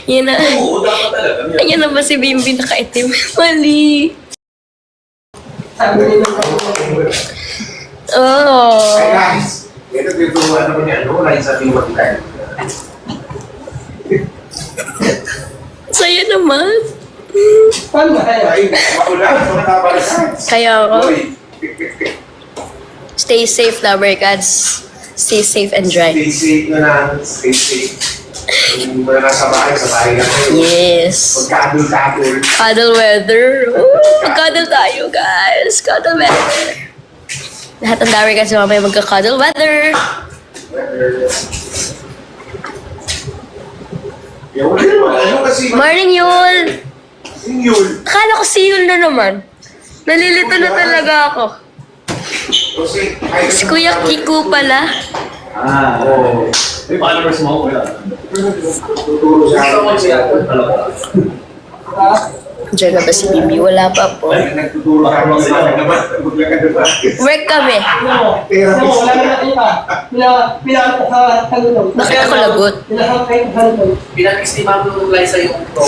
Yan na. Oo, dapat talaga. Ayan na ba si Bimbi nakaitim? Mali. Sabi nila Oh. Hey guys, ito tuturuan naman niya, ano? Raisa Biwag tayo. Saya naman. paano kaya? Ay, makulang, mga kabalikan. Kaya ako. Uy, Stay safe, lover cats. Stay safe and dry. stay safe na lang, stay safe. Yung mga nasa bahay, sa bahay lang kayo. Yes. Pagkadol-kadol. Cuddle weather. Mag-cuddle tayo, guys. Cuddle weather. Lahat ng lover cats mamaya magka-cuddle weather. Wala naman, ano kasi, Morning, Yul. Yul. Akala ko si Yul na naman. Nalilito na talaga ako. Kasi, Si Kuya Kiko pala. Ah, Oo. may followers mo, kuya. Tuturo siya. Diyan na ba si Bibi? Wala pa po. Ay, nagtuturo ka naman sa akin naman. Maglakad na ba? Work kami. Therapist. Wala na kita. Pinaka sa tanong. Bakit ako lagot? Pinaka kayo sa tanong. Pinag-estima mo nung Liza yung top.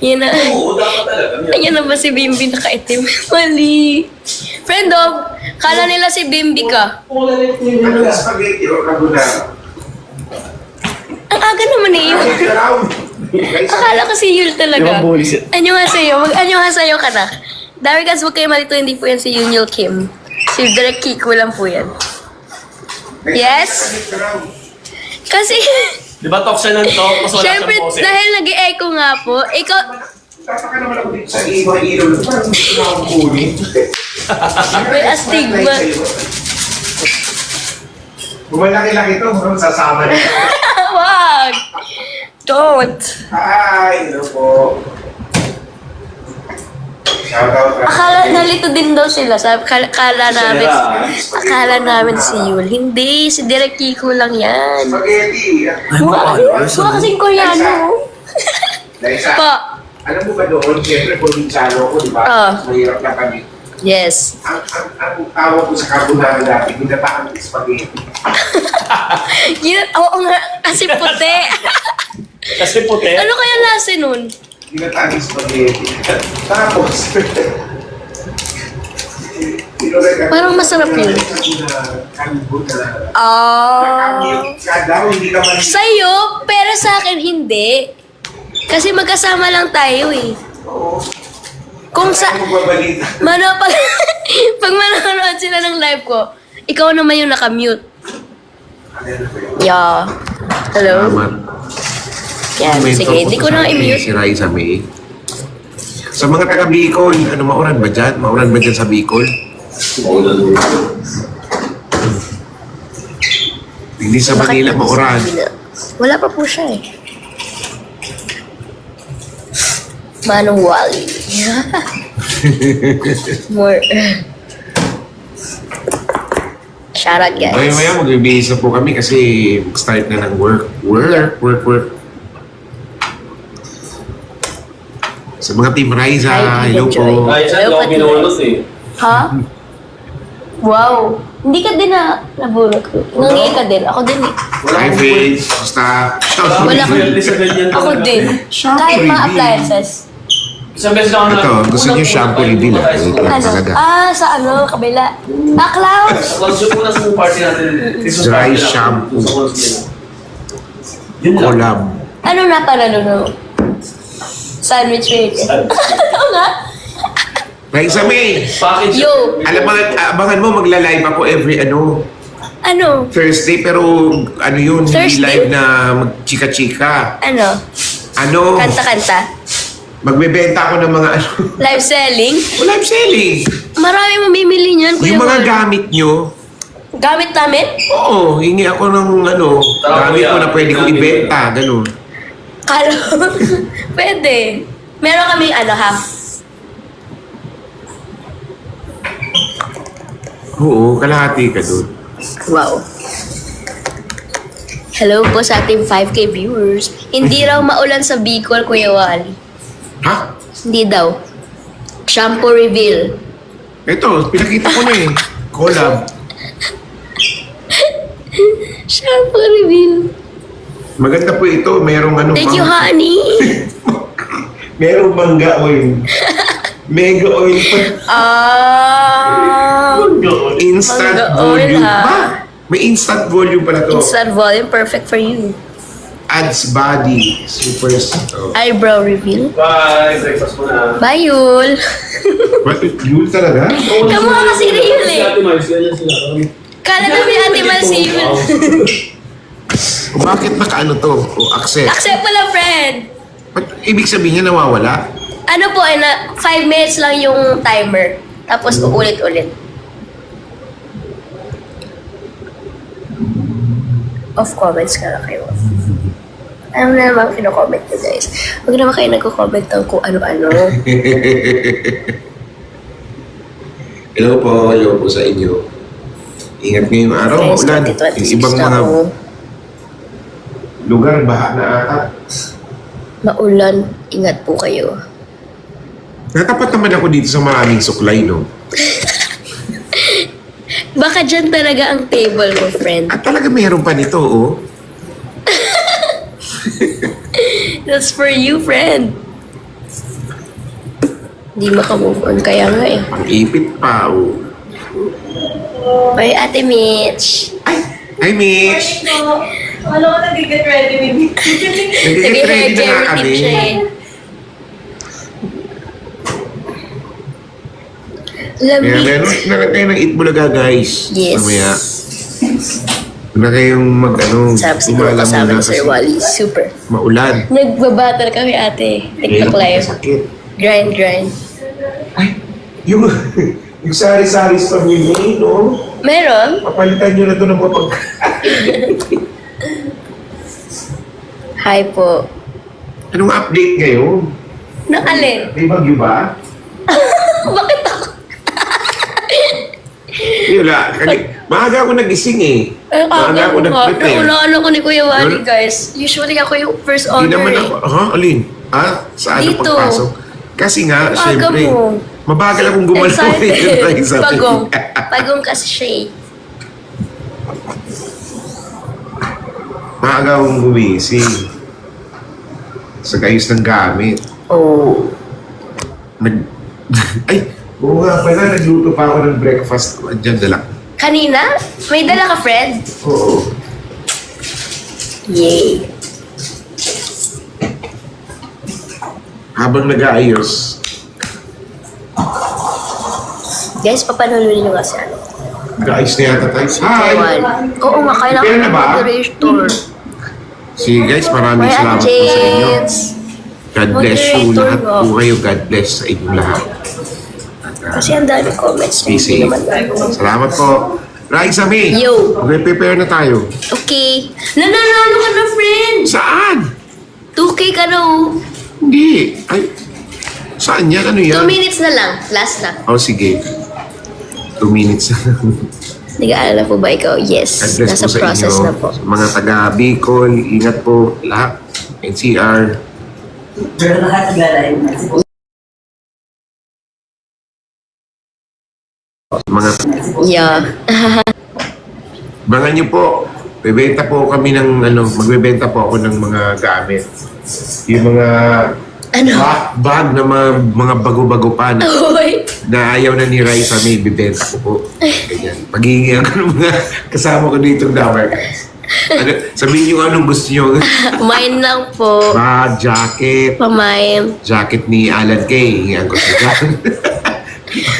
Yan na. Oo, dapat talaga. Ayan na ba si Bimbi nakaitim? Mali. Friend of, kala nila si Bimbi ka. Wala na yung Ano yung spaghetti o carbonara? Ang aga naman eh yun. Ay, around. Akala ko si Yul talaga. Anyo nga sa'yo? Mag-anyo nga sa'yo ka na. Dami guys, huwag kayo malito, hindi po yan si Yul Kim. Si Direk Kiko lang po yan. Yes? Kasi, Di ba talk siya ng talk? Mas wala syempre, siyang pose. dahil nag-echo nga po, ikaw, Tataka naman ako dito sa ibang ilaw. Parang gusto na akong kunin. may astigma. Bumalaki-laki ito, parang sasama nito. Wag! Don't! Hi, hello po. Shoutout. Akala, nalito din daw sila. Sabi, akala namin si Yul. Hindi, si Direk Kiko lang yan. Spaghetti. Mukha kasing Koreano. Liza, Po. alam mo ba doon, siyempre, provinsyano ko, di ba? Ah. Mahirap na kami. Yes. Ang tawag ko sa carbonara dati, ginataang spaghetti. Oo nga, kasi puti. Kasi puti. Ano kaya lasa nun? Ginataang spaghetti. Tapos, Parang masarap yun. Carbonara. Ah. Ka daw, hindi ka man. Sa'yo, pero sa akin hindi. Kasi magkasama lang tayo eh. Oo. Kung sa... Ano magbabalita? Pag manonood sila ng live ko, ikaw naman yung nakamute. Yeah. Hello? Yan, sige. Hindi ko na Si i-mute. Raisa May. Sa mga taga Bicol, ano mauran ba dyan? Mauran ba dyan sa Bicol? Hindi sa Manila mauran. Wala pa po siya eh. Manong Wally. More. Shoutout guys. Maya-maya magbibihis na po kami kasi start na ng work. Work. Sa mga Team Raisa, Hi, hello Enjoy. po. Ay, siya Hello, ako Pati. binulot eh. Ha? Wow. Hindi ka din nabulot ko. Nangyay ka din. Ako din eh. Hi, Faith. Basta. Wala ko. Really sa ganyan Ako talaga. din. Kahit mga appliances. Isang beses lang ako Ito, gusto niyo shampoo reveal ah. Ito lang Ano? talaga. Sa kabila. Clouds! Once yung una sa party natin, Christmas Dry party lang. shampoo. Yun lang. Collab. Ano na pala no? Sandwich maker. Oo nga. Raisa May! Package. Yo. Alam mo, abangan mo magla-live ako every Ano? Thursday, pero ano yun, hindi Thursday? live na magchika-chika. Ano? Ano, Kanta-kanta? magbebenta ako ng mga ano, Live selling? live selling. Marami mamimili niyan. Kuya Yung mga Wal. gamit nyo, Gamit namin? oo, hingi ako ng ano, Tama, gamit kuya. ko na pwede ko Gamit. ibenta, gano'n. Kalo. Pwede. Meron kami half. Oo, kalahati ka doon. Wow. Hello po sa ating 5K viewers. Hindi raw maulan sa Bicol, Kuya Wally. Ha? Hindi daw. Shampoo reveal. Ito, pinakita ko na eh. Collab. Shampoo reveal. Maganda po ito. Merong ano. Thank you, honey. Merong mangga oil. Mega oil pa. Instant Mangga oil, volume. ha? Ba? May instant volume pala to. Instant volume, perfect for you. Adds body. Super. Eyebrow reveal. Bye, breakfast mo na. Bye, Yul. What? Yun talaga? Kamukha kasi ni Yul eh. Si Ate Mars, yan sila. Kala na may Ate Mal si Yul. O bakit nakaano to? O accept? Accept mo lang, friend. Ba't ibig sabihin niya nawawala? Ano po, 5 minutes lang yung timer. Tapos uulit-ulit. Off comments ka na kayo. Ano na naman kino-comment nyo, guys? Huwag naman kayo nagko-comment ng kung ano-ano. Hello po sa inyo. Ingat ngayong araw, Guys, maulan. 2026 Yung ibang na mga ako. lugar, baha na ata. Maulan, ingat po kayo. Natapat naman ako dito sa maraming suklay, no? Baka dyan talaga ang table mo, friend. At talaga mayroon pa nito, oh. That's for you, friend. Hindi makamove on kaya nga eh. Pang-ipit pa, oh. Bye, Ate Mitch. Hi, Mitch! Ano ko nag-get ready with me? Nag-get ready na nga kami. siya eh. Kaya Lamig. meron na kayo ng Itbulaga, guys. Yes. Mamaya. Na kayong Sabi siguro umala kasama muna ni Sir kasi Wally. Super. maulan. Nagbabattle kami, ate. TikTok Hirap, live. sakit. Grind. Yung, yung sari-sari sa pamilya, no? Meron? Papalitan nyo na ito ng mga pagkain. Hi po. Anong update ngayon? Nang alin? May bagyo ba? Bakit ako? Wala. Maaga ako nagising eh. Maaga ako nag-prepare. Nauna ko ni Kuya Wally, Ano? guys. Usually ako yung first Hindi honor naman eh. ako. Ha? Alin? Ha? Saan ang Dito. pagpasok? Kasi nga, Maaga syempre, mo. mabagal akong gumalaw. Excited. Pagong. Pagong kasi siya eh. Maaga akong gumising. Sa gayos ng gamit. Oh. Ay, oo nga pala, nagluto pa ako ng breakfast ko. Andiyan, dala. Kanina? May dala ka, friend? Oo. Yay. Habang nag-aayos, Guys, papanuloy nyo kasi ano. nag-aayos na yata tayo. Kuya Hi! Wally. Oo nga, kailangan Pera na ba? moderator. Sige guys, maraming Bye, salamat Ate po sa inyo. James. God bless you. Moderator Lahat mo. po kayo. God bless sa inyong lahat. Kasi ang dami comments. Stay Hindi safe. naman lang. Salamat po. Raisa May, Yo. mag-prepare na tayo. Okay. Nananalo ka na, friend! Saan? 2K ka na, oh. Hindi. Ay, saan yan? Ano 2 yan? minutes na lang. Last na. Oh, sige. 2 minutes. Nag-aalala po ba ikaw? Yes. God bless Nasa po sa process inyo. na po. Sa mga taga Bicol, ingat po lahat. NCR. Pero lahat naglalayo. Mga Yeah. Bangan niyo po. Bebenta po kami ng magbebenta po ako ng mga gamit. Yung mga Ano? bag na mga bago-bago pa na, Uy. na ayaw na ni Raisa May, bibenta ko po. Ganyan. Paghihingi ako ng mga kasama ko dito ng Dabar guys. Sabihin niyo anong gusto niyo. Mine lang po. Jacket. Pamain. Jacket ni Alan Kay. Hingihan ko sa jacket.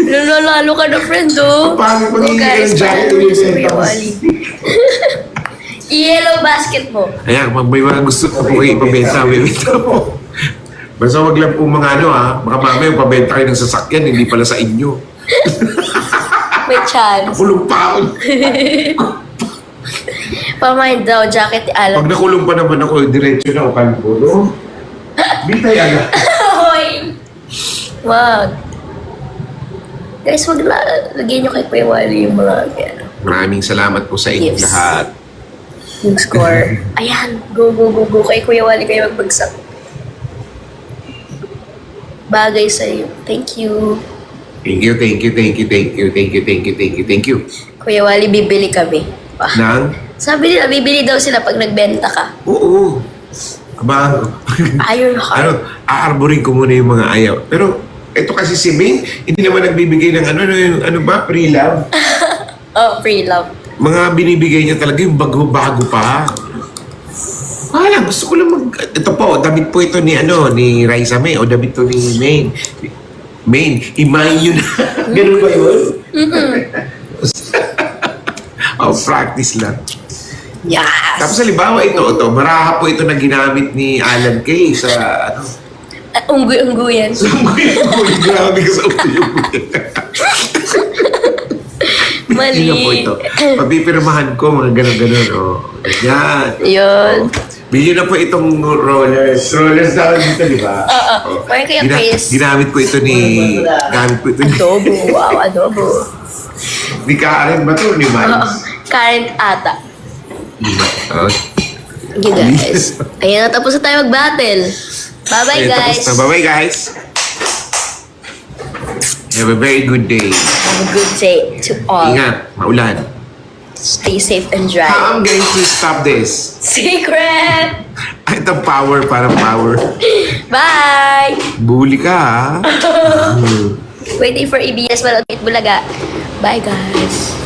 Nanalo ka na, friend, oh. Paano pag Oh, hihingi guys, ng jacket paano ulit yun sa sa Kuya Wally? Yellow basket mo. Ayan, pag may mga gusto ko po kayo ipabenta, bibenta po. Basta wag lang po mga baka mamaya pabenta kayo ng sasakyan, hindi pala sa inyo. May chance. Nakulong pa ako. Pamain daw, jacket ni Alan. Pag nakulong pa naman ako, diretso na ako kalbo, no? Bitay agad. Hoy! Wag. Guys, wag na. Lagyan nyo kay Kuya Wally yung mga Maraming salamat po sa inyong Gifts. lahat. yung score. Ayan. Go. Kay Kuya Wally kayo magbagsak. Bagay sa'yo. Thank you. Thank you. Kuya Wally, bibili kami. Nang Sabi nila, bibili daw sila pag nagbenta ka. Oo. Aba, Iron heart. ano, aarborin ko muna yung mga ayaw. Pero, ito kasi si Maine, hindi naman nagbibigay ng ano ba, pre-love. Oh, free love. Mga binibigay niya talaga yung bago-bago pa. Wala, gusto ko lang ito po, damit po ito ni ni Raisa May o damit to ni Maine. Maine, imayin yun. Ganun ba yun? Oh, practice lang. Yes! Tapos halimbawa ito, maraha po ito na ginamit ni Alan Kay sa Unggoy-unggoyan. Grabe ka sa unggoy-unggoy. Mali. Yun na po ito. Pagpipirmahan ko, mga gano'n-gano'n. Oh. Ganyan. Yun. Bilhin na po itong rollers. Rollers daw dito, di ba? Oo. Parang kaya Chris. Ginamit ko ito gamit ko ito ni... Adobo. Wow, adobo. Ni Karen ba ito? Ni Oo. Miles? Karen ata. Oh. Okay guys. Ayan na, tapos na tayo mag-battle. Bye-bye Ayun, tapos guys. na. Bye-bye guys. Have a very good day. Have a good day to all. Ingat, maulan. Stay safe and dry. How I'm going to stop this? Secret! Ito power, parang power. Bye! Bully ka, ha? Waiting for EBS Malapit Bulaga. Bye guys.